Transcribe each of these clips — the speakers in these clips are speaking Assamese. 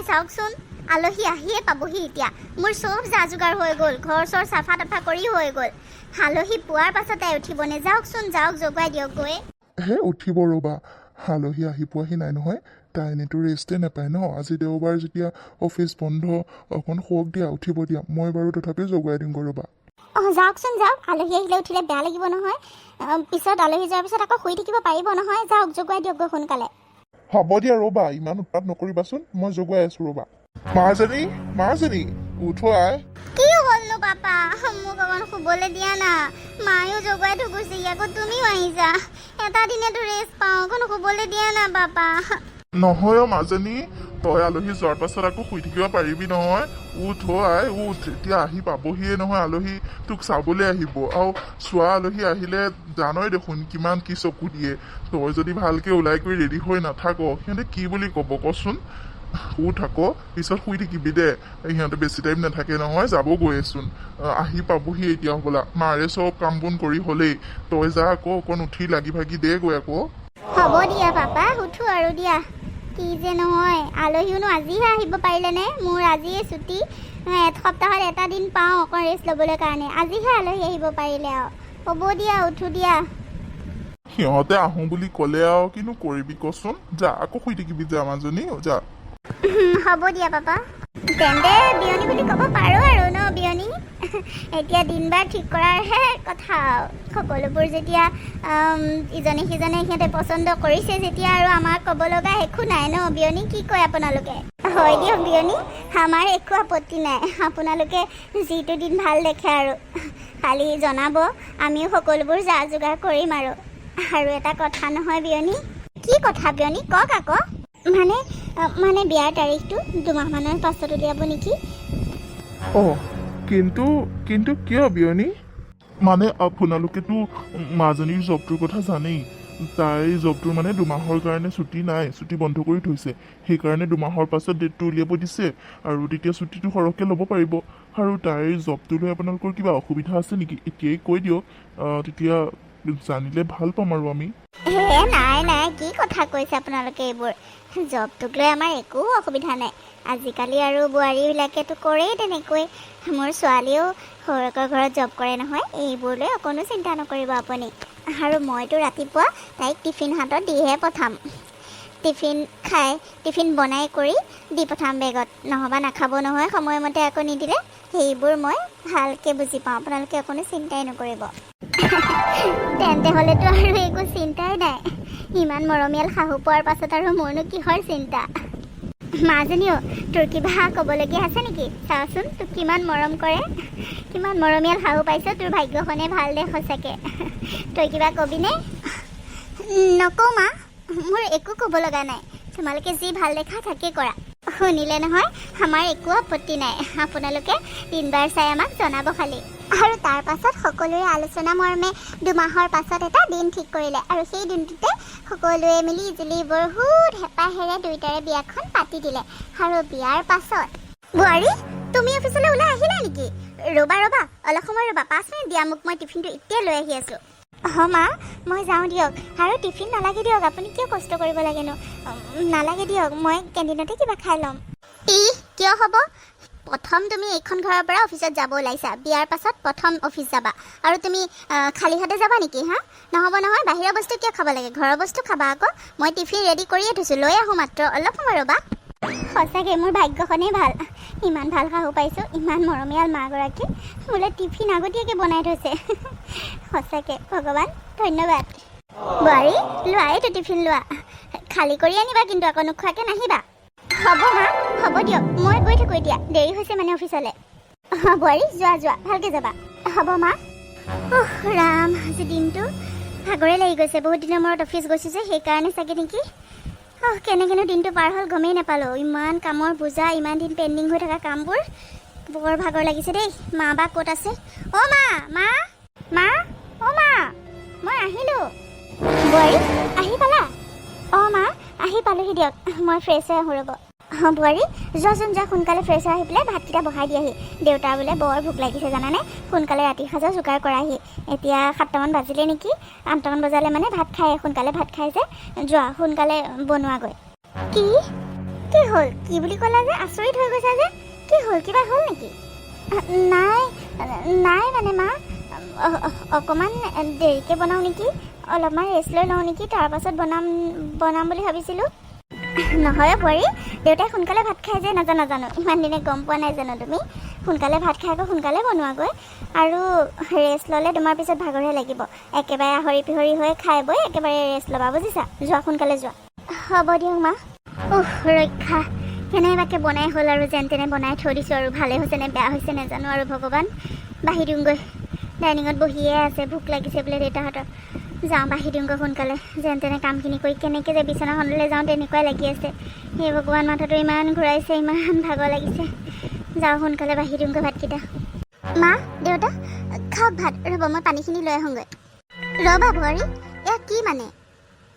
চাওকচোন আলহী আহিয়ে পাবহি এতিয়া মোৰ চব যা যোগাৰ হৈ গ'ল ঘৰ চৰ চাফা তাফা কৰি হৈ গ'ল আলহী পোৱাৰ পাছতে উঠিবনে যাওকচোন যাওক জগুৱাই দিয়ক গৈ হে উঠিব ৰ'বা আলহী আহি পোৱাহি নাই নহয় তাই এনেতো ৰেষ্টে নাপায় ন আজি দেওবাৰ যেতিয়া অফিচ বন্ধ অকণ শুৱক দিয়া উঠিব দিয়া মই বাৰু তথাপিও জগুৱাই দিম ৰ'বা যাওকচোন যাওক আলহী আহিলে উঠিলে বেয়া লাগিব নহয় পিছত আলহী যোৱাৰ পিছত আকৌ শুই থাকিব পাৰিব নহয় যাওক জগুৱাই দিয়ক গৈ সোনকালে হ'ব দিয়া ৰ'বা ইমান উৎপাত নকৰিবাচোন মই জগুৱাই আছো ৰ'বা মাজনী উঠো আই কি হ'লনো পাপা মোক অকণ শুবলৈ দিয়া না মায়েও জগুৱাই থৈ গৈছে আকৌ তুমিও আহিছা এটা দিনেতো ৰেষ্ট পাওঁ অকণ শুবলৈ দিয়া না পাপা নহয় মাজনী তই আলহী যোৱাৰ পাছত আকৌ শুই থাকিব পাৰিবি নহয় উঠ আই উঠ এতিয়া আহি পাবহিয়ে নহয় আলহী তোক চাবলৈ আহিব আৰু চোৱা আলহী আহিলে জানই দেখোন কিমান কি চকু দিয়ে তই যদি ভালকে ওলাই কৰি ৰেডি হৈ নাথাক সিহঁতে কি বুলি ক'ব কচোন উঠ আকৌ পিছত শুই থাকিবি দে সিহঁতে বেছি টাইম নাথাকে নহয় যাব গৈয়েচোন আহি পাবহি এতিয়া হ'বলা মাৰে চব কাম বন কৰি হ'লেই তই যা আকৌ অকণ উঠি লাগি ভাগি দে গৈ আকৌ হ'ব দিয়া পাপা উঠো আৰু দিয়া কি যে নহয় আলহীওনো আজিহে আহিব পাৰিলেনে মোৰ আজিয়ে ছুটি এসপ্তাহত এটা দিন পাওঁ অকণ ৰেষ্ট ল'বলৈ কাৰণে আজিহে আলহী আহিব পাৰিলে আৰু হ'ব দিয়া উঠো দিয়া সিহঁতে আহোঁ বুলি ক'লে আৰু কিনো কৰিবি কচোন যা আকৌ শুই থাকিবি যা মাজনী যা হ'ব দিয়া পাপা তেন্তে বিয়নী বুলি ক'ব পাৰোঁ আৰু ন বিয়নী এতিয়া দিন বাৰ ঠিক কৰাৰহে কথা সকলোবোৰ যেতিয়া ইজনে সিজনে সিহঁতে পচন্দ কৰিছে যেতিয়া আৰু আমাক ক'ব লগা একো নাই ন বিয়নী কি কয় আপোনালোকে হয় দিয়ক বিয়নী আমাৰ একো আপত্তি নাই আপোনালোকে যিটো দিন ভাল দেখে আৰু খালি জনাব আমিও সকলোবোৰ যা যোগাৰ কৰিম আৰু এটা কথা নহয় বিয়নী কি কথা বিয়নী কওক আকৌ মানে বিয়াৰ তাৰিখটো দুমাহমানৰ পাছত উলিয়াব নেকি কিন্তু কিয় বিয়নী মানে আপোনালোকেতো মাজনীৰ জবটোৰ কথা জানেই তাইৰ জবটোৰ মানে দুমাহৰ কাৰণে ছুটি নাই ছুটি বন্ধ কৰি থৈছে সেইকাৰণে দুমাহৰ পাছত ডেটটো উলিয়াব দিছে আৰু তেতিয়া ছুটিটো সৰহকৈ ল'ব পাৰিব আৰু তাইৰ জবটো লৈ আপোনালোকৰ কিবা অসুবিধা আছে নেকি এতিয়াই কৈ দিয়ক তেতিয়া জানিলে ভাল পাম আৰু আমি নাই কি কথা কৈছে আপোনালোকে এইবোৰ জবটোক লৈ আমাৰ একো অসুবিধা নাই আজিকালি আৰু বোৱাৰীবিলাকেতো কৰেই তেনেকৈ মোৰ ছোৱালীয়েও সৰুকৰ ঘৰত জব কৰে নহয় এইবোৰ লৈ অকণো চিন্তা নকৰিব আপুনি আৰু মইতো ৰাতিপুৱা তাইক টিফিন হাতত দিহে পঠাম টিফিন বনাই কৰি দি পঠাম বেগত নহ'বা নাখাব নহয় সময়মতে আকৌ নিদিলে সেইবোৰ মই ভালকৈ বুজি পাওঁ আপোনালোকে অকণো চিন্তাই নকৰিব তেন্তে হ'লেতো আৰু একো চিন্তাই নাই ইমান মৰমীয়াল শাহু পোৱাৰ পাছত আৰু মোৰনো কিহৰ চিন্তা মাজনীও তোৰ কিবা ক'বলগীয়া আছে নেকি চাওচোন তোক কিমান মৰম কৰে কিমান মৰমীয়াল শাহু পাইছ তোৰ ভাগ্যখনে ভাল দে সঁচাকৈ তই কিবা ক'বিনে নকওঁ মা মোৰ একো ক'ব লগা নাই তোমালোকে যি ভাল দেখা তাকে কৰা শুনিলে নহয় আমাৰ একো আপত্তি নাই আপোনালোকে দিনবাৰ চাই আমাক জনাব খালি আৰু তাৰ পাছত সকলোৰে আলোচনা মৰ্মে দুমাহৰ পাছত এটা দিন ঠিক কৰিলে আৰু সেই দিনটোতে সকলোৱে মিলি জুলি বহুত হেঁপাহেৰে দুয়োটাৰে বিয়াখন পাতি দিলে আৰু বিয়াৰ পাছত বোৱাৰী তুমি অফিচলৈ ওলাই আহিলা নেকি ৰ'বা অলপ সময় ৰ'বা 5 মিনিট দিয়া মোক মই টিফিনটো এতিয়া লৈ আহি আছোঁ মা মই যাওঁ দিয়ক আৰু টিফিন নালাগে দিয়ক আপুনি কিয় কষ্ট কৰিব লাগেনো নালাগে দিয়ক মই কেণ্টিনতে কিবা খাই ল'ম কিয় হ'ব প্ৰথম তুমি এইখন ঘৰৰ পৰা অফিচত যাব ওলাইছা বিয়াৰ পাছত প্ৰথম অফিচ যাবা আৰু তুমি খালী হাতে যাবা নেকি নহ'ব নহয় বাহিৰৰ বস্তু কিয় খাব লাগে ঘৰৰ বস্তু খাবা আকৌ মই টিফিন ৰেডি কৰিয়ে থৈছোঁ লৈ আহোঁ মাত্ৰ অলপ সময় ৰ'বা সঁচাকৈ মোৰ ভাগ্যখনেই ভাল ইমান ভাল শাহু পাইছোঁ ইমান মৰমীয়াল মাগৰাকী মোলৈ টিফিন আগতীয়াকৈ বনাই থৈছে সঁচাকৈ ভগৱান ধন্যবাদ বোৱাৰী লোৱা এইটো টিফিন লোৱা খালী কৰি আনিবা কিন্তু আকৌ নোখোৱাকৈ নাহিবা হ'ব মা হ'ব দিয়ক মই গৈ থাকোঁ এতিয়া দেৰি হৈছে মানে অফিচলৈ বোৱাৰী যোৱা ভালকৈ যাবা হ'ব মা ৰাম আজি দিনটো ভাগৰে লাগি গৈছে বহুত দিনৰ মূৰত অফিচ গৈছোঁ যে সেইকাৰণে চাগে নেকি কেনেকেনো দিনটো পাৰ হ'ল গমেই নাপালোঁ ইমান কামৰ বোজা ইমান দিন পেণ্ডিং হৈ থকা কামবোৰ বৰ ভাগৰ লাগিছে দেই মা বা ক'ত আছে মা মই আহিলোঁ বোৱাৰী আহি পালা মা আহি পালোহি দিয়ক মই ফ্ৰেছ হৈ আহোঁ ৰ'ব বোৱাৰী যোৱাচোন যোৱা সোনকালে ফ্ৰেছ হৈ আহি পেলাই ভাতকেইটা বহাই দিয়াহি দেউতাৰ বোলে বৰ ভোক লাগিছে জানানে সোনকালে ৰাতিৰ সাজৰ যোগাৰ কৰাহি এতিয়া 7টামান বাজিলে নেকি 8টামান বজালে মানে ভাত খায় সোনকালে ভাত খাই যে যোৱা সোনকালে বনোৱাগৈ কি কি হ'ল কি বুলি ক'লা যে আচৰিত হৈ গৈছা যে কি হ'ল কিবা হ'ল নেকি নাই নাই মানে মা অকণমান দেৰিকৈ বনাওঁ নেকি অলপমান ৰেষ্ট লৈ লওঁ নেকি তাৰপাছত বনাম বুলি ভাবিছিলোঁ নহয় বোৱাৰী দেউতাই সোনকালে ভাত খাই যে নাজানো ইমান দিনে গম পোৱা নাই জানো তুমি সোনকালে ভাত খাই আকৌ সোনকালে বনোৱাগৈ আৰু ৰেষ্ট ল'লে তোমাৰ পিছত ভাগৰহে লাগিব একেবাৰে আহৰি পিহৰি হৈ খাই বৈ একেবাৰে ৰেষ্ট ল'বা বুজিছা যোৱা সোনকালে যোৱা হ'ব দিয়ক মা ৰক্ষা কেনেবাকৈ বনাই হ'ল আৰু যেন তেনে বনাই থৈ দিছোঁ আৰু ভালেই হৈছে নে বেয়া হৈছে নাজানো আৰু ভগৱান বাঢ়ি দিওঁগৈ ডাইনিঙত বহিয়ে আছে ভোক লাগিছে বোলে দেউতাহঁতৰ যাওঁ বাঢ়ি দিওঁগৈ সোনকালে যেন তেনে কামখিনি কৰি কেনেকৈ যে বিচনাখনলৈ যাওঁ তেনেকুৱাই লাগি আছে সেই ভগৱান মাথাটো ইমান ঘূৰাইছে ইমান ভাগৰ লাগিছে যাওঁ সোনকালে বাঢ়ি দিওঁগৈ ভাতকেইটা মা দেউতা খাওক ভাত ৰ'ব মই পানীখিনি লৈ আহোঁগৈ ৰ'বা বোৱাৰী এয়া কি মানে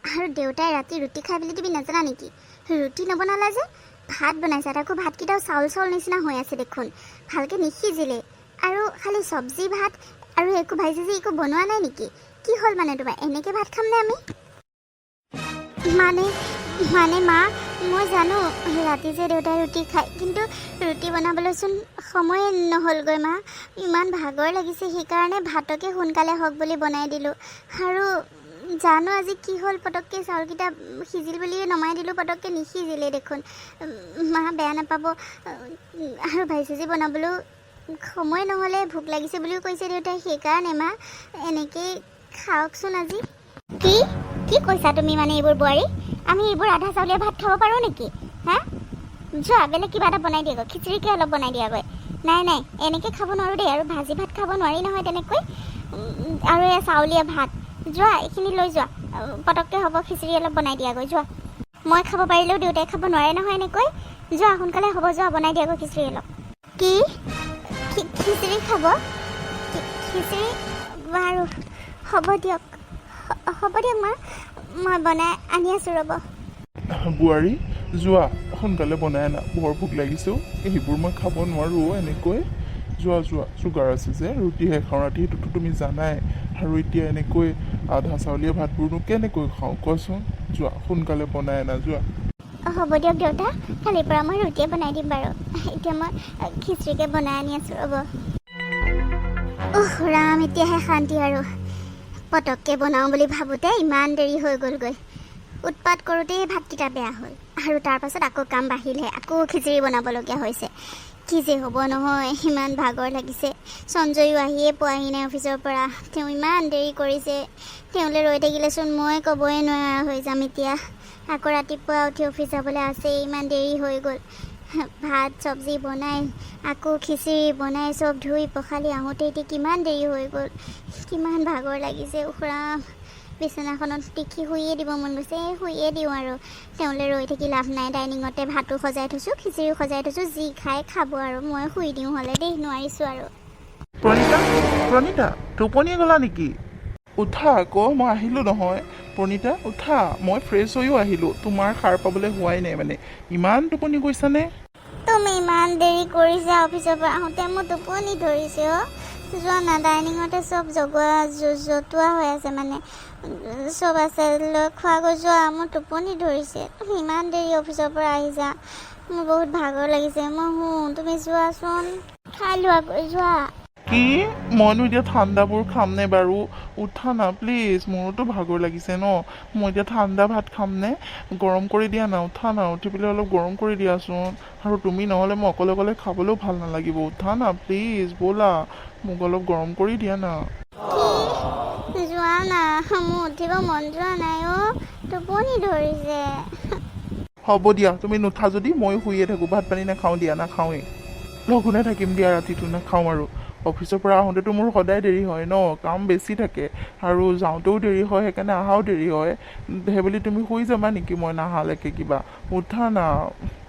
আৰু দেউতাই ৰাতি ৰুটি খাই বুলি তুমি নাজানা নেকি ৰুটি নবনালা যে ভাত বনাইছা তাকো ভাতকেইটাও চাউল নিচিনা হৈ আছে দেখোন ভালকৈ নিসিজিলে আৰু খালি চব্জি ভাত আৰু একো ভাজি একো বনোৱা নাই নেকি কি হ'ল মানে তোমাৰ এনেকৈ ভাত খামনে আমি মানে মা মই জানো ৰাতি যে দেউতাই ৰুটি খায় কিন্তু ৰুটি বনাবলৈচোন সময় নহ'লগৈ মা ইমান ভাগৰ লাগিছে সেইকাৰণে ভাতকে সোনকালে হওক বুলি বনাই দিলোঁ আৰু জানো আজি কি হ'ল পটককৈ চাউলকেইটা সিজিল বুলিয়ে নমাই দিলোঁ পটককৈ নিসিজিলে দেখোন মা বেয়া নাপাব আৰু ভাজি বনাবলৈও সময় নহ'লে ভোক লাগিছে বুলিও কৈছে দেউতাই সেইকাৰণে মা এনেকৈ খাওকচোন আজি কি কৈছা তুমি মানে এইবোৰ বোৱাৰী আমি এইবোৰ আধা চাউলীয়া ভাত খাব পাৰোঁ নেকি হা যোৱা বেলেগ কিবা এটা বনাই দিয়াগৈ খিচিৰিকে অলপ বনাই দিয়াগৈ নাই এনেকৈ খাব নোৱাৰোঁ দেই আৰু ভাজি ভাত খাব নোৱাৰি নহয় তেনেকৈ আৰু এয়া চাউলীয়া ভাত যোৱা এইখিনি লৈ যোৱা পটককৈ হ'ব খিচিৰি অলপ বনাই দিয়াগৈ যোৱা মই খাব পাৰিলেও দেউতাই খাব নোৱাৰে নহয় এনেকৈ যোৱা সোনকালে হ'ব যোৱা বনাই দিয়াগৈ খিচিৰি অলপ কি খিচিৰি খাব খিচিৰি বাৰু হ'ব দিয়ক মা মই বনাই আনি আছোঁ ৰ'ব বোৱাৰী যোৱা সোনকালে বনাই আনা বৰ ভোক লাগিছেও সেইবোৰ মই খাব নোৱাৰোঁ এনেকৈ যোৱা চুগাৰ আছে যে ৰুটিহে খাওঁ ৰাতি সেইটোতো তুমি জানাই আৰু এতিয়া এনেকৈ আধা চাউলীয়া ভাতবোৰনো কেনেকৈ খাওঁ কোৱাচোন যোৱা সোনকালে বনাই আনা যোৱা হ'ব দিয়ক দেউতা কালিৰ পৰা মই ৰুটিয়ে বনাই দিম বাৰু এতিয়া মই খিচিৰিকে বনাই আনি আছোঁ ৰ'ব ৰাম এতিয়াহে শান্তি আৰু পটককৈ বনাওঁ বুলি ভাবোঁতে ইমান দেৰি হৈ গ'লগৈ উৎপাত কৰোঁতেই ভাতকেইটা বেয়া হ'ল আৰু তাৰপাছত আকৌ কাম বাঢ়িলহে আকৌ খিচিৰি বনাবলগীয়া হৈছে কি যে হ'ব নহয় ইমান ভাগৰ লাগিছে সঞ্জয়ো আহিয়ে পোৱাহি নাই অফিচৰ পৰা তেওঁ ইমান দেৰি কৰিছে তেওঁলৈ ৰৈ থাকিলেচোন মই ক'বই নোৱাৰা হৈ যাম এতিয়া আকৌ ৰাতিপুৱা উঠি অফিচ যাবলৈ আছে ইমান দেৰি হৈ গ'ল ভাত চব্জি বনাই আকৌ খিচিৰি বনাই চব ধুই পখালি আহোঁতে এতিয়া কিমান দেৰি হৈ গ'ল কিমান ভাগৰ লাগিছে উখৰাম বিচনাখনত টিকি শুইয়ে দিব মন গৈছে শুইয়ে দিওঁ আৰু তেওঁলৈ ৰৈ থাকি লাভ নাই ডাইনিঙতে ভাতো সজাই থৈছোঁ খিচিৰিও সজাই থৈছোঁ যি খাই খাব আৰু মই শুই দিওঁ হ'লে দেই নোৱাৰিছোঁ আৰু প্ৰণীতা টোপনিয়ে গ'লা নেকি উঠা আকৌ মই আহিলোঁ নহয় প্ৰণীতা উঠা মই ফ্ৰেছ হৈও আহিলোঁ তোমাৰ সাৰ পাবলৈ হোৱাই নাই মানে ইমান টোপনি গৈছানে তুমি ইমান দেৰি কৰিছা অফিচৰ পৰা আহোঁতে মোৰ টোপনি ধৰিছে যোৱা না ডাইনিঙতে চব জতুৱা হৈ আছে মানে চব আছে লৈ খোৱা গৈ যোৱা মোৰ টোপনি ধৰিছে তুমি ইমান দেৰি অফিচৰ পৰা আহিছা মোৰ বহুত ভাগৰ লাগিছে মই তুমি যোৱাচোন খাই লোৱাগৈ যোৱা কি মইনো এতিয়া ঠাণ্ডাবোৰ খামনে বাৰু উঠা না প্লিজ মোৰোতো ভাগৰ লাগিছে ন মই এতিয়া ঠাণ্ডা ভাত খামনে গৰম কৰি দিয়া না উঠা না উঠি পেলাই অলপ গৰম কৰি দিয়াচোন আৰু তুমি নহ'লে মই অকলে খাবলৈও ভাল নালাগিব উঠা না প্লিজ ব'লা মোক অলপ গৰম কৰি দিয়া না যোৱা না মোৰ উঠিব মন যোৱা নাই টোপনি ধৰিছে হ'ব দিয়া তুমি নুঠা যদি ময়ো শুইয়ে থাকোঁ ভাত পানী নাখাওঁ দিয়া নাখাওঁৱেই লঘোণে থাকিম দিয়া ৰাতিটো নাখাওঁ আৰু অফিচৰ পৰা আহোঁতেতো মোৰ সদায় দেৰি হয় ন কাম বেছি থাকে আৰু যাওঁতেও দেৰি হয় সেইকাৰণে অহাও দেৰি হয় সেইবুলি তুমি শুই যাবা নেকি মই নাহালৈকে কিবা উঠা না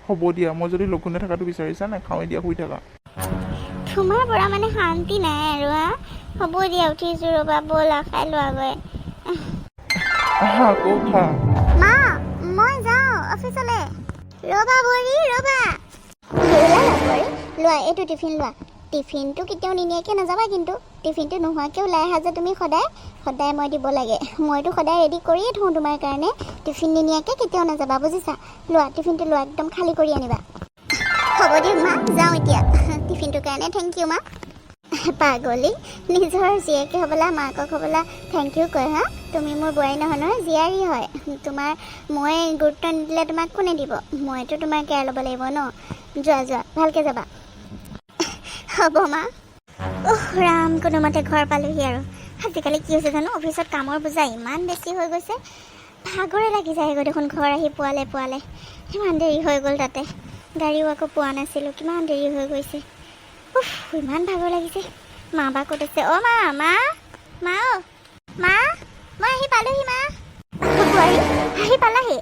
হ'ব দিয়া মই যদি লঘোণে থকাটো বিচাৰিছা নাখাওঁৱেই দিয়া শুই থাকা তোমাৰ পৰা মানে শান্তি নাই আৰু হ'ব দিয়া উঠিছোঁ ৰ'বা ব'লা খাই লোৱাগৈ আহা আকৌ উঠা মা মই যাওঁ অফিচলৈ ৰ'বা বোৱাৰী ৰ'বা লোৱা এইটো টিফিন লোৱা টিফিনটো কেতিয়াও নিনিয়াকৈ নাযাবা কিন্তু টিফিনটো নোহোৱাকৈ ওলাই অহা যে তুমি সদায় মই দিব লাগে মইতো সদায় ৰেডি কৰিয়ে থওঁ তোমাৰ কাৰণে টিফিন নিনিয়াকৈ কেতিয়াও নাযাবা বুজিছা লোৱা টিফিনটো লোৱা একদম খালী কৰি আনিবা হ'ব দিয়ক মা যাওঁ এতিয়া টিফিনটোৰ কাৰণে থেংক ইউ মা পাগলী নিজৰ জীয়েকে হ'বলা মাকক হ'বলা থেংক ইউ কয় হা তুমি মোৰ বোৱাৰী নহয় নহয় জীয়াৰী হয় তোমাৰ মই গুৰুত্ব নিদিলে তোমাক কোনে দিব মইতো তোমাৰ কেয়াৰ ল'ব লাগিব ন যোৱা ভালকৈ যাবা হ'ব মা ৰাম কোনোমতে ঘৰ পালোহি আৰু আজিকালি কি হৈছে জানো অফিচত কামৰ বোজা ইমান বেছি হৈ গৈছে ভাগৰে লাগি যায়গৈ দেখোন ঘৰ আহি পোৱালে ইমান দেৰি হৈ গ'ল তাতে গাড়ীও আকৌ পোৱা নাছিলোঁ কিমান দেৰি হৈ গৈছে ইমান ভাগৰ লাগিছে মা বা ক'ত আছে অ' মা মই আহি পালোহি মা বোৱাৰী আহি পালাহি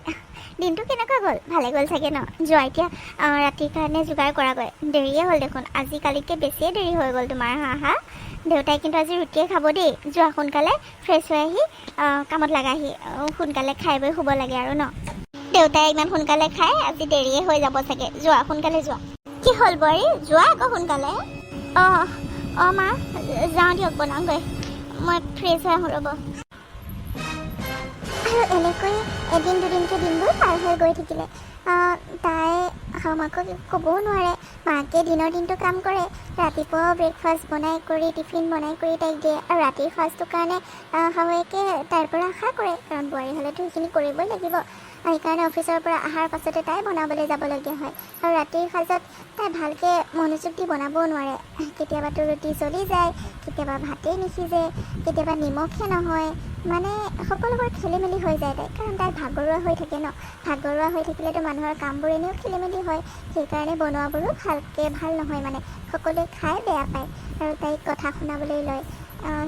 দিনটো কেনেকুৱা গ'ল ভালে গ'ল চাগে ন যোৱা এতিয়া ৰাতিৰ কাৰণে যোগাৰ কৰাগৈ দেৰিয়ে হ'ল দেখোন আজিকালিতকৈ বেছিয়ে দেৰি হৈ গ'ল তোমাৰ হা দেউতাই কিন্তু আজি ৰুটিয়ে খাব দেই যোৱা সোনকালে ফ্ৰেছ হৈ আহি কামত লাগাহি সোনকালে খাই বৈ শুব লাগে আৰু ন দেউতাই ইমান সোনকালে খাই আজি দেৰিয়ে হৈ যাব চাগে যোৱা সোনকালে যোৱা কি হ'ল বোৱাৰী যোৱা আকৌ সোনকালে অঁ মা যাওঁ দিয়ক বনাওঁগৈ মই ফ্ৰেছ হৈ আহোঁ ৰ'ব আৰু এনেকৈ এদিন দুদিনকৈ দিনবোৰ পাৰ হৈ গৈ থাকিলে তাই মাকক ক'বও নোৱাৰে মাকে দিনৰ দিনটো কাম কৰে ৰাতিপুৱা ব্ৰেকফাষ্ট বনাই কৰি টিফিন বনাই কৰি তাইক দিয়ে আৰু ৰাতিৰ সাঁজটোৰ কাৰণে শাহুৱেকে তাইৰ পৰা আশা কৰে কাৰণ বোৱাৰী হ'লেতো সেইখিনি কৰিবই লাগিব সেইকাৰণে অফিচৰ পৰা অহাৰ পাছতে তাই বনাবলৈ যাবলগীয়া হয় আৰু ৰাতিৰ সাঁজত তাই ভালকৈ মনোযোগ দি বনাবও নোৱাৰে কেতিয়াবাতো ৰুটি জ্বলি যায় কেতিয়াবা ভাতেই নিসিজে কেতিয়াবা নিমখে নহয় মানে সকলোবোৰ খেলি মেলি হৈ যায় তাই কাৰণ তাই ভাগৰুৱা হৈ থাকে ন ভাগৰুৱা হৈ থাকিলেতো মানুহৰ কামবোৰ এনেও খেলি মেলি হয় সেইকাৰণে বনোৱাবোৰো ভাল নহয় মানে সকলোৱে খাই বেয়া পায় আৰু তাইক কথা শুনাবলৈ লয়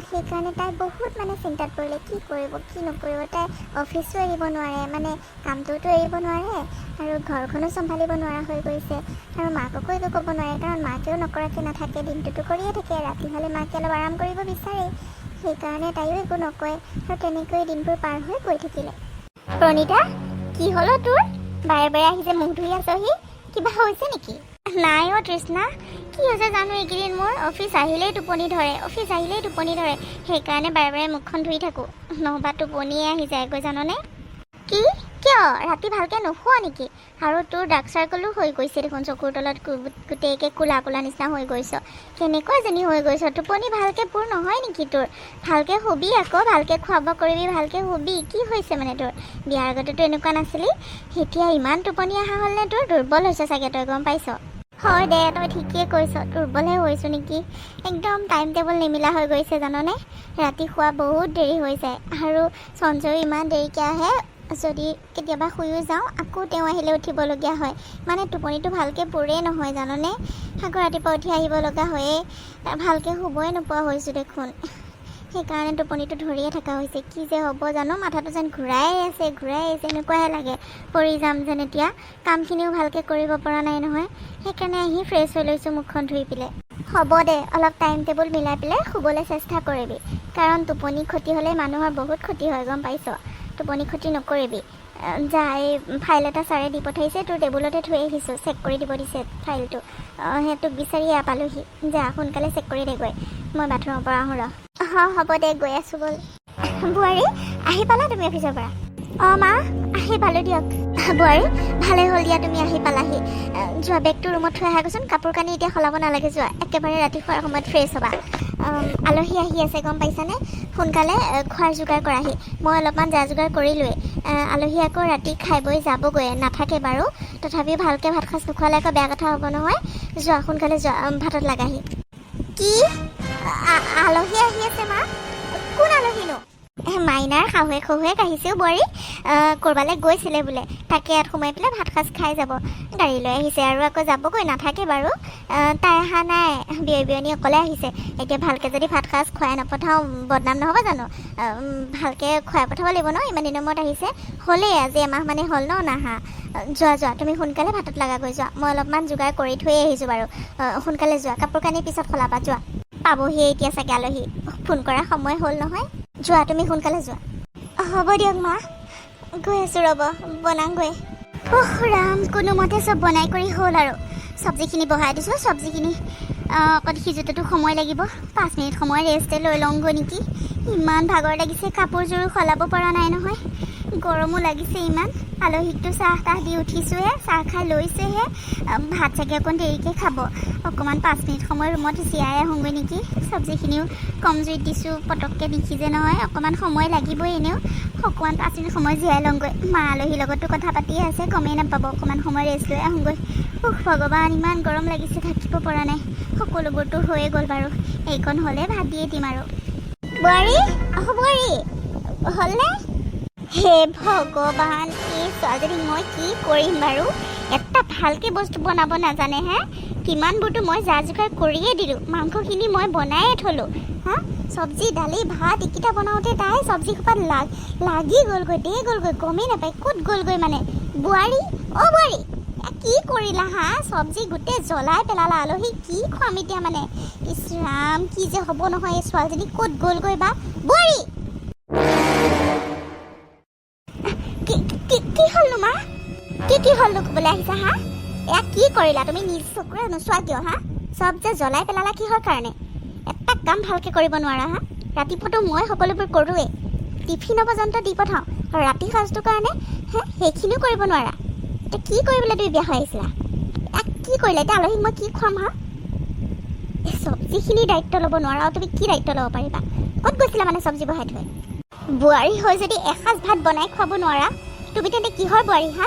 সেইকাৰণে তাই বহুত মানে চিন্তাত পৰিলে কি কৰিব কি নকৰিব তাই অফিচো এৰিব নোৱাৰে মানে কামটোতো এৰিব নোৱাৰে আৰু ঘৰখনো চম্ভালিব নোৱাৰা হৈ গৈছে আৰু মাককো একো ক'ব নোৱাৰে কাৰণ মাকেও নকৰাকৈ নাথাকে দিনটোতো কৰিয়ে থাকে ৰাতি হ'লে মাকে অলপ আৰাম কৰিব বিচাৰে সেইকাৰণে তাইও একো নকয় আৰু তেনেকৈ দিনবোৰ পাৰ হৈ গৈ থাকিলে প্ৰণীতা কি হ'ল তোৰ বাৰে আহি যে মুখ ধুই আছহি কিবা হৈছে নেকি নাই অ' তৃষ্ণা কি হৈছে জানো এইকেইদিন মোৰ অফিচ আহিলেই টোপনি ধৰে সেইকাৰণে বাৰে মুখখন ধুই থাকোঁ নহবা টোপনিয়ে আহি যায়গৈ জাননে কি কিয় ৰাতি ভালকৈ নুশুৱা নেকি আৰু তোৰ ডাৰ্ক চাৰ্কলো হৈ গৈছে দেখোন চকুৰ তলত গোটেইকৈ কোলা নিচিনা হৈ গৈছ কেনেকুৱা যেনি হৈ গৈছ টোপনি ভালকৈ পূৰ নহয় নেকি তোৰ ভালকৈ শুবি আকৌ ভালকৈ খোৱা বোৱা কৰিবি ভালকৈ শুবি কি হৈছে মানে তোৰ বিয়াৰ আগতেতো এনেকুৱা নাছিলি এতিয়া ইমান টোপনি অহা হ'লনে তোৰ দুৰ্বল হৈছে চাগে তই গম পাইছ হয় দে তই ঠিকেই কৈছ দুৰ্বলহে হৈছোঁ নেকি একদম টাইম টেবল নিমিলা হৈ গৈছে জাননে ৰাতি শোৱা বহুত দেৰি হৈ যায় আৰু সঞ্জয়ো ইমান দেৰিকৈ আহে যদি কেতিয়াবা শুইও যাওঁ আকৌ তেওঁ আহিলে উঠিবলগীয়া হয় মানে টোপনিটো ভালকৈ পূৰেই নহয় জাননে আকৌ ৰাতিপুৱা উঠি আহিব লগা হয়েই ভালকৈ শুবই নোপোৱা হৈছোঁ দেখোন সেইকাৰণে টোপনিটো ধৰিয়ে থকা হৈছে কি যে হ'ব জানো মাথাটো যেন ঘূৰাই আছে এনেকুৱাহে লাগে পৰি যাম যেন এতিয়া কামখিনিও ভালকৈ কৰিব পৰা নাই নহয় সেইকাৰণে আহি ফ্ৰেছ হৈ লৈছোঁ মুখখন ধুই পেলাই হ'ব দে অলপ টাইম টেবুল মিলাই পেলাই শুবলৈ চেষ্টা কৰিবি কাৰণ টোপনি ক্ষতি হ'লে মানুহৰ বহুত ক্ষতি হয় গম পাইছ টোপনি ক্ষতি নকৰিবি যা এই ফাইল এটা ছাৰে দি পঠাইছে তোৰ টেবুলতে থৈ আহিছোঁ চেক কৰি দিব দিছে ফাইলটো তোক বিচাৰিয়ে পালোহি যা সোনকালে চেক কৰি দেগৈ মই বাথৰুমৰ পৰা আহোঁ ৰ হ'ব দে গৈ আছোঁ ব'ল বোৱাৰী আহি পালা তুমি অফিচৰ পৰা মা আহি পালোঁ দিয়ক বোৱাৰী ভালে হ'ল দিয়া তুমি আহি পালাহি যোৱা বেগটো ৰুমত থৈ আহাগৈচোন কাপোৰ কানি এতিয়া সলাব নালাগে যোৱা একেবাৰে ৰাতি খোৱাৰ সময়ত ফ্ৰেছ হ'বা আলহী আহি আছে গম পাইছানে সোনকালে খোৱাৰ যোগাৰ কৰাহি মই অলপমান যা যোগাৰ কৰিলোৱেই আলহী আকৌ ৰাতি খাই বৈ যাবগৈ নাথাকে বাৰু তথাপিও ভালকৈ ভাত সাঁজ নোখোৱালে আকৌ বেয়া কথা হ'ব নহয় যোৱা সোনকালে যোৱা ভাতত লাগাহি কি আলহী আহি আছে মা কোন আলহীনো মাইনাৰ শাহুৱেক আহিছেও বোৱাৰী ক'ৰবালৈ গৈছিলে বোলে তাকে ইয়াত সোমাই পেলাই ভাত সাঁজ খাই যাব গাড়ী লৈ আহিছে আৰু আকৌ যাবগৈ নাথাকে বাৰু তাই অহা নাই বিয়নী অকলে আহিছে এতিয়া ভালকৈ যদি ভাত সাঁজ খুৱাই নপঠাওঁ বদনাম নহ'ব জানো ভালকৈ খুৱাই পঠাব লাগিব ন ইমান দিনৰ মূৰত আহিছে হ'লেই আজি এমাহ মানে হ'ল ন নাহা যোৱা তুমি সোনকালে ভাতত লাগাগৈ যোৱা মই অলপমান যোগাৰ কৰি থৈ আহিছোঁ বাৰু সোনকালে যোৱা কাপোৰ কানি পিছত সলাবা যোৱা পাবহি এতিয়া চাগে আলহী ফোন কৰা সময় হ'ল নহয় যোৱা তুমি সোনকালে যোৱা হ'ব দিয়ক মা গৈ আছোঁ ৰ'ব বনাওঁগৈ ৰাম কোনোমতে চব বনাই কৰি হ'ল আৰু চব্জিখিনি বহাই দিছোঁ চব্জিখিনি অকল সিজোতেতো সময় লাগিব 5 মিনিট সময় ৰেষ্ট লৈ লওঁগৈ নেকি ইমান ভাগৰ লাগিছে কাপোৰযোৰো সলাব পৰা নাই নহয় গৰমো লাগিছে ইমান আলহীকতো চাহ তাহ দি উঠিছোঁহে চাহ খাই লৈছেহে ভাত চাগে অকণ দেৰিকৈ খাব অকণমান 5 মিনিট সময় ৰুমত জীয়াই আহোঁগৈ নেকি চব্জিখিনিও কম জুইত দিছোঁ পটককৈ নিসিজে নহয় অকণমান সময় লাগিবই এনেও অকণমান 5 মিনিট সময় জীয়াই লওঁগৈ মা আলহীৰ লগতো কথা পাতিয়ে আছে গমেই নাপাব অকণমান সময় ৰেষ্ট লৈ আহোঁগৈ ভগৱান ইমান গৰম লাগিছে থাকিব পৰা নাই সকলোবোৰতো হৈয়ে গ'ল বাৰু এইকণ হ'লে ভাত দিয়ে দিম আৰু বোৱাৰী বোৱাৰী হ'লনে হে ভগৱান এই ছোৱালীজনীক মই কি কৰিম বাৰু এটা ভালকৈ বস্তু বনাব নাজানে হে কিমানবোৰতো মই যা যোগাৰ কৰিয়ে দিলোঁ মাংসখিনি মই বনায়ে থ'লোঁ হা চব্জি দালি ভাত এইকেইটা বনাওঁতে তাই চব্জি খোপাত লাগি গ'লগৈ দে গ'লগৈ গমেই নাপায় ক'ত গ'লগৈ মানে বোৱাৰী বোৱাৰী কি কৰিলা হা চব্জি গোটেই জ্বলাই পেলালা আলহী কি খুৱাম এতিয়া মানে ইছ ৰাম কি যে হ'ব নহয় এই ছোৱালীজনী ক'ত গ'লগৈ বা বোৱাৰী কি হ'লনো মা কি হ'লনো ক'বলৈ আহিছা হা এয়া কি কৰিলা তুমি নিজ চকুৰে নোচোৱা কিয় হা চব যে জ্বলাই পেলালা কিহৰ কাৰণে এটা কাম ভালকৈ কৰিব নোৱাৰা হা ৰাতিপুৱাতো মই সকলোবোৰ কৰোঁৱেই টিফিন পৰ্যন্ত দি পঠাওঁ আৰু ৰাতি সাঁজটোৰ কাৰণে সেইখিনিও কৰিব নোৱাৰা এতিয়া কি কৰিবলৈ তুমি বিয়া হৈ আহিছিলা কি কৰিলা এতিয়া আলহীক মই কি খুৱাম হা চব্জিখিনি দায়িত্ব ল'ব নোৱাৰা আৰু তুমি কি দায়িত্ব ল'ব পাৰিবা ক'ত গৈছিলা মানে চব্জি বহাই থৈ বোৱাৰী হৈ যদি এসাঁজ ভাত বনাই খুৱাব নোৱাৰা তুমি তেন্তে কিহৰ বোৱাৰী হা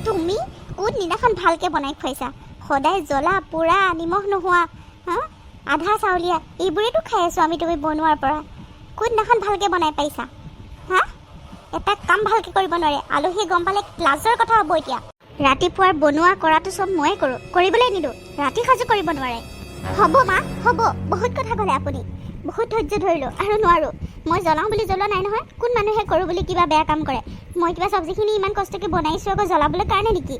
তুমি কোনদিনাখন ভালকৈ বনাই খুৱাইছা সদায় জ্বলা পোৰা নিমখ নোহোৱা হা আধা চাউলীয়া এইবোৰেতো খাই আছোঁ আমি তুমি বনোৱাৰ পৰা কোনদিনাখন ভালকৈ বনাই পাইছা হা এটা কাম ভালকৈ কৰিব নোৱাৰে আলহীয়ে গম পালে লাজৰ কথা হ'ব এতিয়া ৰাতিপুৱাৰ বনোৱা কৰাটো চব ময়ে কৰোঁ কৰিবলৈ নিদিওঁ ৰাতি সাজু কৰিব নোৱাৰে হ'ব মা হ'ব বহুত কথা ক'লে আপুনি বহুত ধৈৰ্য ধৰিলোঁ আৰু নোৱাৰোঁ মই জ্বলাওঁ বুলি জ্বলোৱা নাই নহয় কোন মানুহে কৰোঁ বুলি কিবা বেয়া কাম কৰে মই কিবা চব্জিখিনি ইমান কষ্টকৈ বনাইছোঁ আকৌ জ্বলাবলৈ কাৰণে নেকি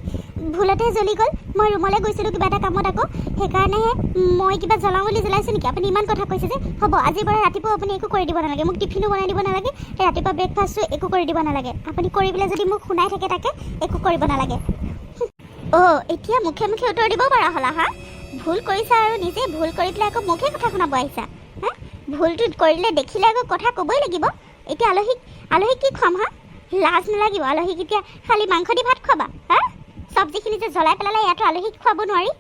ভুলতে জ্বলি গ'ল মই ৰুমলৈ গৈছিলোঁ কিবা এটা কামত আকৌ সেইকাৰণেহে মই কিবা জ্বলাওঁ বুলি জ্বলাইছোঁ নেকি আপুনি ইমান কথা কৈছে যে হ'ব আজিৰ পৰা ৰাতিপুৱা আপুনি একো কৰি দিব নালাগে মোক টিফিনো বনাই দিব নালাগে ৰাতিপুৱা ব্ৰেকফাষ্টো একো কৰি দিব নালাগে আপুনি কৰি পেলাই যদি মোক শুনাই থাকে তাকে একো কৰিব নালাগে এতিয়া মুখে মুখে উত্তৰ দিব পৰা হ'লা হা ভুল কৰিছা আৰু নিজে ভুল কৰি পেলাই আকৌ মুখে কথা শুনাব আহিছা হা ভুলটো কৰিলে দেখিলে আকৌ কথা ক'বই লাগিব এতিয়া আলহীক কি খুৱাম হা লাজ নালাগিব আলহীক এতিয়া খালি মাংস দি ভাত খুৱাবা হা চব্জিখিনি যে জ্বলাই পেলালে ইয়াতো আলহীক খুৱাব নোৱাৰি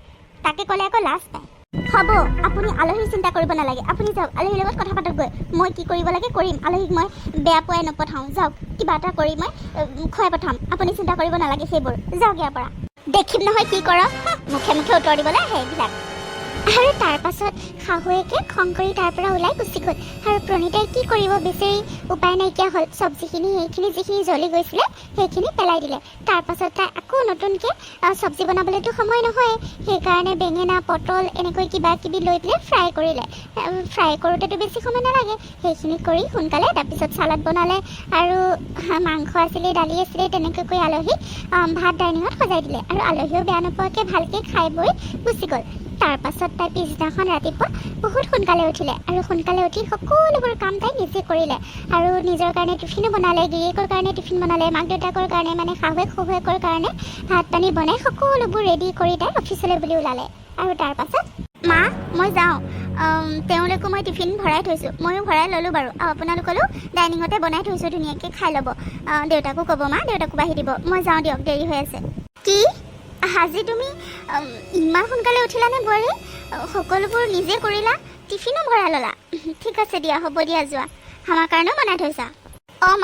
তাকে ক'লে আকৌ লাজ পায় হ'ব আপুনি আলহীৰ চিন্তা কৰিব নালাগে আপুনি যাওক আলহীৰ লগত কথা পাতকগৈ মই কি কৰিব লাগে কৰিম আলহীক মই বেয়া পোৱাই নপঠাওঁ যাওক কিবা এটা কৰি মই খুৱাই পঠাম আপুনি চিন্তা কৰিব নালাগে সেইবোৰ যাওক ইয়াৰ পৰা দেখিম নহয় কি কৰ মুখে মুখে উত্তৰ দিবলৈ সেইবিলাক আৰু তাৰপাছত শাহুৱেকে খং কৰি তাৰ পৰা ওলাই গুচি গ'ল আৰু প্ৰণীতাই কি কৰিব বিচাৰি উপায় নাইকিয়া হ'ল চব্জিখিনি সেইখিনি যিখিনি জ্বলি গৈছিলে সেইখিনি পেলাই দিলে তাৰপাছত তাই আকৌ নতুনকৈ চব্জি বনাবলৈতো সময় নহয় সেইকাৰণে বেঙেনা পটল এনেকৈ কিবা কিবি লৈ পেলাই ফ্ৰাই কৰিলে ফ্ৰাই কৰোঁতেতো বেছি সময় নালাগে সেইখিনি কৰি সোনকালে তাৰপিছত চালাড বনালে আৰু মাংস আছিলে দালি আছিলে তেনেকৈ কৰি আলহীক ভাত ডাইনিঙত সজাই দিলে আৰু আলহীও বেয়া নোপোৱাকৈ ভালকৈ খাই বৈ গুচি গ'ল তাৰপাছত তাই পিছদিনাখন ৰাতিপুৱা বহুত সোনকালে উঠিলে আৰু সোনকালে উঠি সকলোবোৰ কাম তাই নিজে কৰিলে আৰু নিজৰ কাৰণে টিফিনো বনালে গিৰিয়েকৰ কাৰণে টিফিন বনালে মাক দেউতাকৰ কাৰণে মানে শহুৱেকৰ কাৰণে ভাত পানী বনাই সকলোবোৰ ৰেডি কৰি তাই অফিচলৈ বুলি ওলালে আৰু তাৰপাছত মা মই যাওঁ তেওঁলোকো মই টিফিন ভৰাই থৈছোঁ ময়ো ভৰাই ল'লোঁ বাৰু আৰু আপোনালোকলৈও ডাইনিঙতে বনাই থৈছোঁ ধুনীয়াকৈ খাই ল'ব দেউতাকো ক'ব মা দেউতাকো বাঢ়ি দিব মই যাওঁ দিয়ক দেৰি হৈ আছে কি আজি তুমি ইমান সোনকালে উঠিলানে বোৱাৰী সকলোবোৰ নিজে কৰিলা টিফিনো ভৰাই ল'লা ঠিক আছে দিয়া হ'ব দিয়া যোৱা আমাৰ কাৰণেও বনাই থৈছা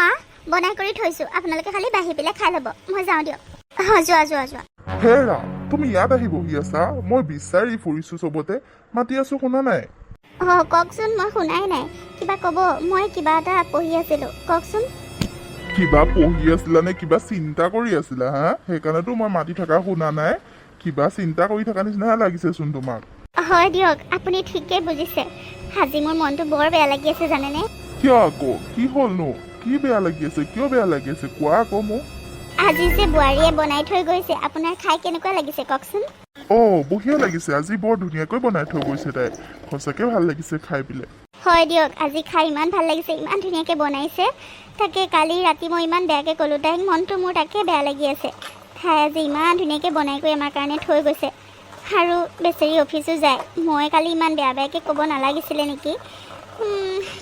মা বনাই কৰি থৈছোঁ আপোনালোকে খালি বাঢ়ি পেলাই খাই ল'ব মই যাওঁ দিয়ক যোৱা হেৰা তুমি ইয়াত আহি বহি আছা মই বিচাৰি ফুৰিছোঁ চবতে মাতি আছোঁ শুনা নাই কওকচোন মই শুনাই নাই কিবা ক'ব মই কিবা এটা পঢ়ি আছিলোঁ কওকচোন কিবা পঢ়ি আছিলা নে কিবা চিন্তা কৰি আছিলা হা সেইকাৰণেতো মই মাতি থকা শুনা নাই কিবা চিন্তা কৰি থকা নিচিনা লাগিছেচোন তোমাক হয় দিয়ক আপুনি ঠিকেই বুজিছে আজি মোৰ মনটো বৰ বেয়া লাগি আছে জানেনে কিয় আকৌ কি হ'লনো কি বেয়া লাগি আছে কিয় বেয়া লাগি আছে কোৱা আকৌ মোক আজি যে বোৱাৰীয়ে বনাই থৈ গৈছে আপোনাৰ খাই কেনেকুৱা লাগিছে কওকচোন বঢ়িয়া লাগিছে আজি বৰ ধুনীয়াকৈ বনাই থৈ গৈছে তাই সঁচাকৈ ভাল লাগিছে খাই পেলাই হয় দিয়ক আজি খাই ইমান ভাল লাগিছে ইমান ধুনীয়াকৈ বনাইছে তাকে কালি ৰাতি মই ইমান বেয়াকৈ ক'লোঁ তাইক মনটো মোৰ তাকে বেয়া লাগি আছে খাই আজি ইমান ধুনীয়াকৈ বনাই কৰি আমাৰ কাৰণে থৈ গৈছে আৰু বেচেৰি অফিচো যায়। মই কালি ইমান বেয়া বেয়াকৈ ক'ব নালাগিছিলে নেকি।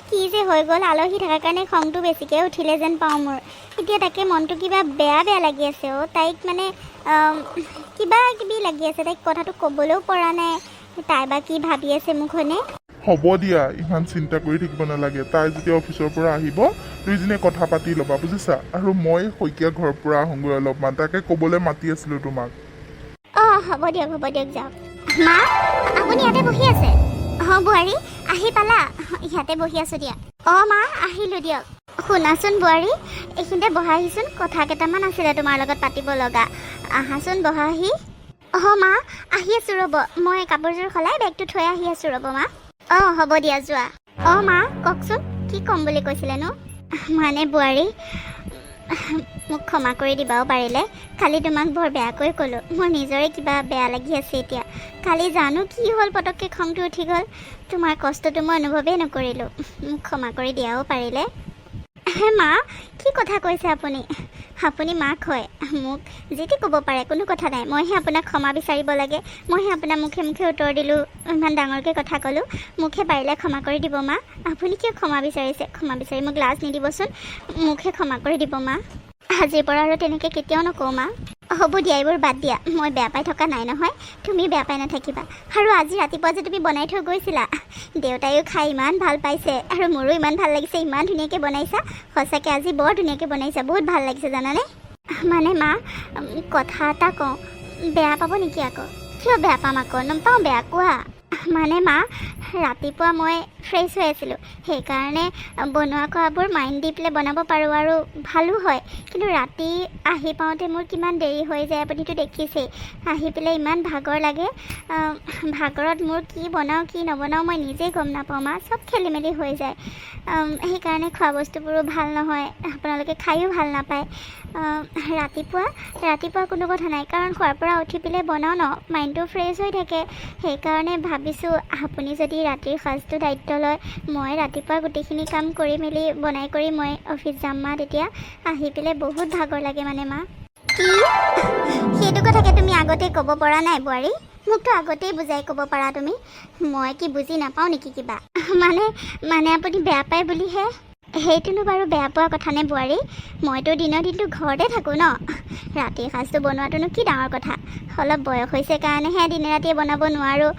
কি যে হৈ গ'ল, আলহী থকাৰ কাৰণে খংটো বেছিকৈ উঠিলে যেন পাওঁ মোৰ। এতিয়া তাকে মনটো কিবা বেয়া বেয়া লাগি আছে তাইক মানে কিবা কিবি লাগি আছে। তাইক কথাটো ক'বলৈও পৰা নাই। তাই বা কি ভাবি আছে মোক হয়নে। হ'ব দিয়া, ইমান চিন্তা কৰি থাকিব নালাগে। তাই যেতিয়া অফিচৰ পৰা আহিব দুইজনীয়ে কথা পাতি ল'বা বুজিছা। আৰু মই শইকীয়া ঘৰৰ পৰা আহোঁগৈ অলপমান, তাকে ক'বলৈ মাতি আছিলোঁ তোমাক। হ'ব দিয়ক যাওক। মা আপুনি ইয়াতে বহি আছে? বোৱাৰী আহি পালা? ইয়াতে বহি আছোঁ দিয়া। মা আহিলোঁ দিয়ক। শুনাচোন বোৱাৰী, এইখিনিতে বহাহিচোন, কথা কেইটামান আছিলে তোমাৰ লগত পাতিব লগা। আহাচোন বহাহি। মা আহি আছোঁ ৰ'ব, মই কাপোৰযোৰ সলাই বেগটো থৈ আহি আছোঁ ৰ'ব মা। হ'ব দিয়া যোৱা। মা কওকচোন, কি ক'ম বুলি কৈছিলেনো? মানে বোৱাৰী, মোক ক্ষমা কৰি দিবাও পাৰিলে। কালি তোমাক বৰ বেয়াকৈ ক'লোঁ। মোৰ নিজৰে কিবা বেয়া লাগি আছে এতিয়া। কালি জানো কি হ'ল, পটককৈ খংটো উঠি গ'ল। তোমাৰ কষ্টটো মই অনুভৱেই নকৰিলোঁ। মোক ক্ষমা কৰি দিয়াও পাৰিলে। মা কি কথা কৈছে আপুনি? আপুনি মাক হয়, মোক যিটি ক'ব পাৰে, কোনো কথা নাই। মইহে আপোনাক ক্ষমা বিচাৰিব লাগে। মইহে আপোনাৰ মুখে মুখে উত্তৰ দিলোঁ, ইমান ডাঙৰকৈ কথা ক'লোঁ। মোকহে পাৰিলে ক্ষমা কৰি দিব মা। আপুনি কিয় ক্ষমা বিচাৰিছে? ক্ষমা বিচাৰি মোক লাজ নিদিবচোন। মোকহে ক্ষমা কৰি দিব মা। আজিৰ পৰা আৰু তেনেকৈ কেতিয়াও নকওঁ মা। হ'ব দিয়া, এইবোৰ বাদ দিয়া। মই বেয়া পাই থকা নাই নহয়, তুমি বেয়া পাই নাথাকিবা। আৰু আজি ৰাতিপুৱা যে তুমি বনাই থৈ গৈছিলা, দেউতায়ো খাই ইমান ভাল পাইছে আৰু মোৰো ইমান ভাল লাগিছে। ইমান ধুনীয়াকৈ বনাইছা, সঁচাকৈ আজি বৰ ধুনীয়াকৈ বনাইছা, বহুত ভাল লাগিছে জানানে। মানে মা কথা এটা কওঁ, বেয়া পাব নেকি আকৌ? কিয় বেয়া পাম আকৌ? নাপাওঁ, বেয়া কোৱা। মানে মা ৰাতিপুৱা মই ফ্ৰেছ হৈ আছিলোঁ, সেইকাৰণে বনোৱা খোৱাবোৰ মাইণ্ড দি পেলাই বনাব পাৰোঁ আৰু ভালো হয়। কিন্তু ৰাতি আহি পাওঁতে মোৰ কিমান দেৰি হৈ যায় আপুনিতো দেখিছেই। আহি পেলাই ইমান ভাগৰ লাগে। ভাগৰত মোৰ কি বনাওঁ কি নবনাওঁ মই নিজেই গম নাপাওঁ মা। চব খেলি মেলি হৈ যায়। সেইকাৰণে খোৱা বস্তুবোৰো ভাল নহয়, আপোনালোকে খায়ো ভাল নাপায়। ৰাতিপুৱা কোনো কথা নাই, কাৰণ খোৱাৰ পৰা উঠি পেলাই বনাওঁ ন, মাইণ্ডটো ফ্ৰেছ হৈ থাকে। সেইকাৰণে ভাবিছোঁ আপুনি যদি ৰাতিৰ সাজটো দায়িত্ব লয়, মই ৰাতিপুৱা গোটেইখিনি কাম কৰি মেলি বনাই কৰি মই অফিচ যাম মা। তেতিয়া আহি পেলাই বহুত ভাগৰ লাগে মানে মা। কি সেইটো কথাকে তুমি আগতে ক'ব পৰা নাই বোৱাৰী? মোকতো আগতেই বুজাই ক'ব পাৰা তুমি। মই কি বুজি নাপাওঁ নেকি কিবা? মানে আপুনি বেয়া পায় বুলিহে। সেইটোনো বাৰু বেয়া পোৱা কথা নে বোৱাৰী? মইতো দিনৰ দিনটো ঘৰতে থাকোঁ ন। ৰাতিৰ সাজটো বনোৱাটোনো কি ডাঙৰ কথা? অলপ বয়স হৈছে কাৰণেহে দিনে ৰাতিয়ে বনাব নোৱাৰোঁ।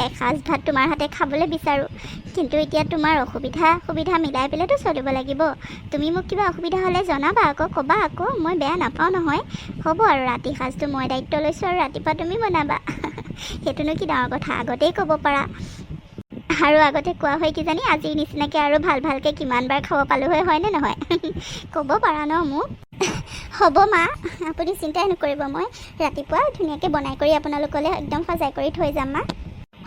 এসাঁজ ভাত তোমাৰ হাতে খাবলৈ বিচাৰোঁ। কিন্তু এতিয়া তোমাৰ সুবিধা মিলাই পেলাইতো চলিব লাগিব। তুমি মোক কিবা অসুবিধা হ'লে জনাবা আকৌ, ক'বা আকৌ, মই বেয়া নাপাওঁ নহয়। হ'ব আৰু ৰাতিৰ সাজটো মই দায়িত্ব লৈছোঁ আৰু ৰাতিপুৱা তুমি বনাবা। সেইটোনো কি ডাঙৰ কথা? আগতেই ক'ব পাৰা। আৰু আগতে কোৱা হয় কিজানি আজিৰ নিচিনাকৈ আৰু ভালকৈ কিমানবাৰ খাব পালোঁ হয়নে নহয়? ক'ব পাৰা ন মোক? হ'ব মা, আপুনি চিন্তাই নকৰিব। মই ৰাতিপুৱা ধুনীয়াকৈ বনাই কৰি আপোনালোকলৈ একদম সজাই কৰি থৈ যাম মা।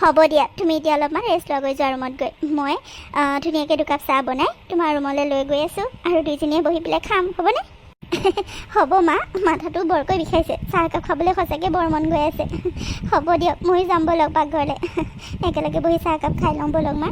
হ'ব দিয়া, তুমি এতিয়া অলপমান ৰেষ্ট লোৱা যোৱা ৰুমত গৈ। মই ধুনীয়াকৈ দুকাপ চাহ বনাই তোমাৰ ৰুমলৈ লৈ গৈ আছোঁ আৰু দুইজনীয়ে বহি পেলাই খাম, হ'বনে? হ'ব মা, মাথাটো বৰকৈ বিষাইছে। চাহ একাপ খাবলৈ সঁচাকৈ বৰ মন গৈ আছে। হ'ব দিয়ক, ময়ো যাম ব'লক পাকঘৰলৈ। একেলগে বহি চাহ একাপ খাই লওঁ ব'লক মা।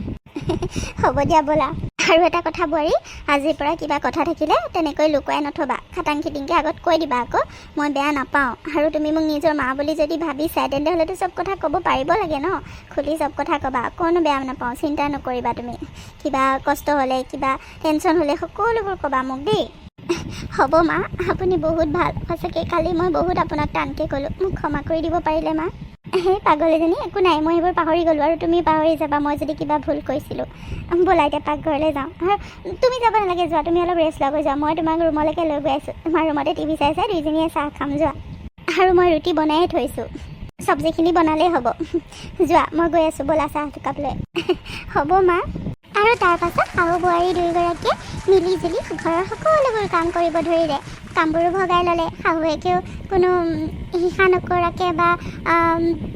হ'ব দিয়া ব'লা। আৰু এটা কথা বোৱাৰী, আজিৰ পৰা কিবা কথা থাকিলে তেনেকৈ লুকুৱাই নথবা। খাটাং খিটিংকৈ আগত কৈ দিবা আকৌ, মই বেয়া নাপাওঁ। আৰু তুমি মোক নিজৰ মা বুলি যদি ভাবিছা তেন্তেহ'লেতো চব কথা ক'ব পাৰিব লাগে ন। খুলি চব কথা ক'বা, অকণো বেয়া নাপাওঁ, চিন্তা নকৰিবা তুমি। কিবা কষ্ট হ'লে, কিবা টেনশ্যন হ'লে সকলোবোৰ ক'বা মোক দেই। হ'ব মা, আপুনি বহুত ভাল। সঁচাকৈ কালি মই বহুত আপোনাক টানকৈ ক'লোঁ, মোক ক্ষমা কৰি দিব পাৰিলে মা? সেই পাগলীজনী, একো নাই, মই সেইবোৰ পাহৰি গ'লোঁ আৰু তুমি পাহৰি যাবা মই যদি কিবা ভুল কৈছিলোঁ। ব'লা এতিয়া পাকঘৰলৈ যাওঁ। তুমি যাব নালাগে, যোৱা, তুমি অলপ ৰেষ্ট লৈ যোৱা। মই তোমাক ৰুমলৈকে লৈ গৈ আছোঁ। তোমাৰ ৰুমতে টিভি চাই দুইজনীয়ে চাহ খাম যোৱা। আৰু মই ৰুটি বনায়ে থৈছোঁ, চব্জিখিনি বনালেই হ'ব। যোৱা, মই গৈ আছোঁ, ব'লা চাহ দুকাপ লৈ। হ'ব মা। আৰু তাৰপাছত শাহু বোৱাৰী দুয়োগৰাকীয়ে মিলি জুলি ঘৰৰ সকলোবোৰ কাম কৰিব ধৰিলে। কামবোৰো ভগাই ল'লে। শাহুৱেকেও কোনো হিংসা নকৰাকৈ বা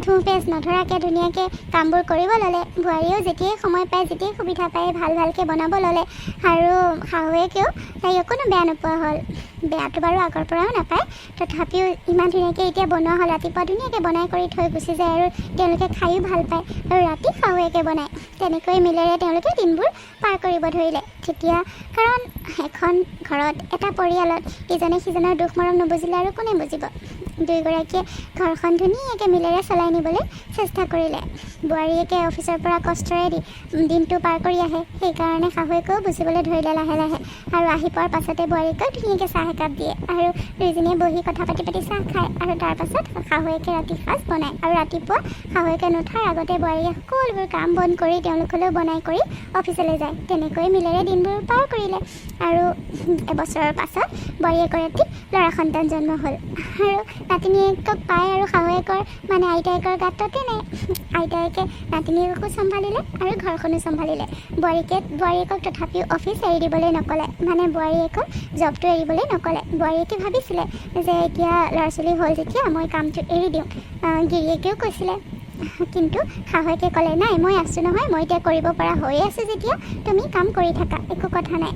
ধুঁ পেচ নধৰাকৈ ধুনীয়াকৈ কামবোৰ কৰিব ল'লে। বোৱাৰীয়েও যেতিয়াই সময় পায়, যেতিয়াই সুবিধা পায় ভালকৈ বনাব ল'লে। আৰু শাহুৱেকেও তাই অকণো বেয়া নোপোৱা হ'ল। বেয়াটো বাৰু আগৰ পৰাও নাপায়, তথাপিও ইমান ধুনীয়াকৈ এতিয়া বনোৱা হ'ল। ৰাতিপুৱা ধুনীয়াকৈ বনাই কৰি থৈ গুচি যায় আৰু তেওঁলোকে খায়ো ভাল পায়। আৰু ৰাতি শাহুৱেকে বনায়। তেনেকৈ মিলেৰে তেওঁলোকে দিনবোৰ পাৰ কৰিব ধৰিলে। তেতিয়া কাৰণ এখন ঘৰত, এটা পৰিয়ালত ইজনে সিজনৰ দুখ মৰম নুবুজিলে আৰু কোনে বুজিব? দুয়োগৰাকীয়ে ঘৰখন ধুনীয়াকৈ মিলেৰে চলাই নিবলৈ চেষ্টা কৰিলে। বোৱাৰীয়েকে অফিচৰ পৰা কষ্টৰে দিনটো পাৰ কৰি আহে, সেইকাৰণে শাহুৱেকেও বুজিবলৈ ধৰিলে লাহে লাহে। আৰু আহি পোৱাৰ পাছতে বোৱাৰীয়েকেও ধুনীয়াকৈ চাহ একাপ দিয়ে আৰু দুয়োজনীয়ে বহি কথা পাতি পাতি চাহ খায়। আৰু তাৰপাছত শাহুৱেকে ৰাতি সাঁজ বনায়। আৰু ৰাতিপুৱা শাহুৱেকে নুঠাৰ আগতে বোৱাৰীয়ে সকলোবোৰ কাম বন কৰি তেওঁলোকলৈও বনাই কৰি অফিচলৈ যায়। তেনেকৈ মিলেৰে দিনবোৰ পাৰ কৰিলে। আৰু এবছৰৰ পাছত বোৱাৰীয়েকৰ এটি ল'ৰা সন্তান জন্ম হ'ল। আৰু নাতিনীয়েকক পায় আৰু শাহুৱেকৰ মানে আইতায়েকৰ গাত ততে নাই। আইতায়েকে নাতিনীয়েকো চম্ভালিলে আৰু ঘৰখনো চম্ভালিলে। বোৱাৰীয়েকক তথাপিও অফিচ এৰি দিবলৈ নক'লে, মানে বোৱাৰীয়েকৰ জবটো এৰিবলৈ নক'লে। বোৱাৰীয়েকে ভাবিছিলে যে এতিয়া ল'ৰা ছোৱালী হ'ল যেতিয়া মই কামটো এৰি দিওঁ। গিৰিয়েকেও কৈছিলে, কিন্তু শাহুৱেকে ক'লে নাই, মই আছোঁ নহয়, মই এতিয়া কৰিব পৰা হৈয়ে আছোঁ যেতিয়া তুমি কাম কৰি থাকা, একো কথা নাই,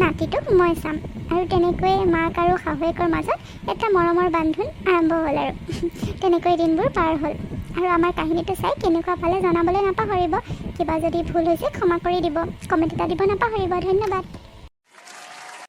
নাতিটোক মই চাম। আৰু তেনেকৈয়ে মাক আৰু শাহুৱেকৰ মাজত এটা মৰমৰ বান্ধোন আৰম্ভ হ'ল। আৰু তেনেকৈ দিনবোৰ পাৰ হ'ল। আৰু আমাৰ কাহিনীটো চাই কেনেকুৱা পালে জনাবলৈ নাপাহৰিব। কিবা যদি ভুল হৈছে ক্ষমা কৰি দিব, কমেণ্ট এটা দিব নাপাহৰিব। ধন্যবাদ।